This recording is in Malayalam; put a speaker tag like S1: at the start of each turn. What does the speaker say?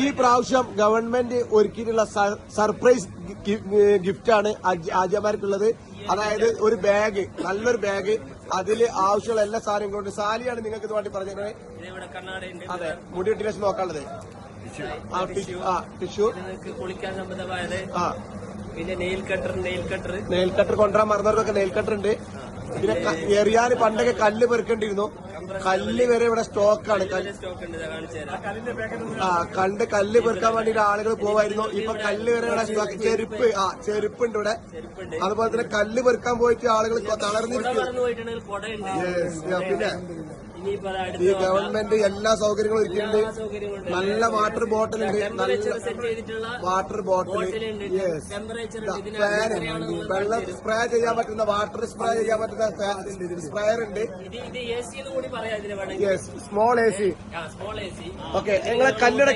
S1: ഈ പ്രാവശ്യം ഗവൺമെന്റ് ഒരുക്കിയിട്ടുള്ള സർപ്രൈസ് ഗിഫ്റ്റാണ് ആജിമാർക്കുള്ളത്. അതായത് ഒരു ബാഗ്, നല്ലൊരു ബാഗ്, അതില് ആവശ്യമുള്ള എല്ലാ സാധനങ്ങളും കൊണ്ട്. സാലിയാണ് നിങ്ങൾക്ക് ഇത് വേണ്ടി പറഞ്ഞത്. അതെ, മുടി വെട്ടിന് നോക്കാനുള്ളത്. ടിഷ്യൂ,
S2: കുളിക്കാൻ സംബന്ധമായത്, പിന്നെ നെയിൽ
S1: നെയിൽ കട്ടർ കൊണ്ടുവരാൻ മറന്നവർക്കൊക്കെ നെയിൽ കട്ടർ ഉണ്ട്. പിന്നെ എറിയാൻ പണ്ടൊക്കെ കല്ല് പെറുക്കേണ്ടിയിരുന്നു. കല്ല് വരെ ഇവിടെ സ്റ്റോക്കാണ്. കല്ല് പെറുക്കാൻ വേണ്ടിയിട്ട് ആളുകൾ പോവായിരുന്നു. ഇപ്പൊ കല്ല് വരെ ഇവിടെ സ്റ്റോക്ക്. ചെരുപ്പുണ്ട് ഇവിടെ. അതുപോലെ തന്നെ കല്ല് പെറുക്കാൻ പോയിട്ട് ആളുകൾ തളർന്നിരിക്കും. പിന്നെ ഈ ഗവൺമെന്റ് എല്ലാ സൗകര്യങ്ങളും ഒരുക്കിയിട്ടുണ്ട്. നല്ല വാട്ടർ ബോട്ടിൽ ഉണ്ട്, നല്ല വാട്ടർ ബോട്ടിൽ, ഫാന്, വെള്ളം സ്പ്രേ ചെയ്യാൻ പറ്റുന്ന, വാട്ടർ സ്പ്രേ ചെയ്യാൻ പറ്റുന്ന സ്പ്രേയർ ഉണ്ട്. Small AC. ഓക്കെ, നിങ്ങളെ കല്ലുടെ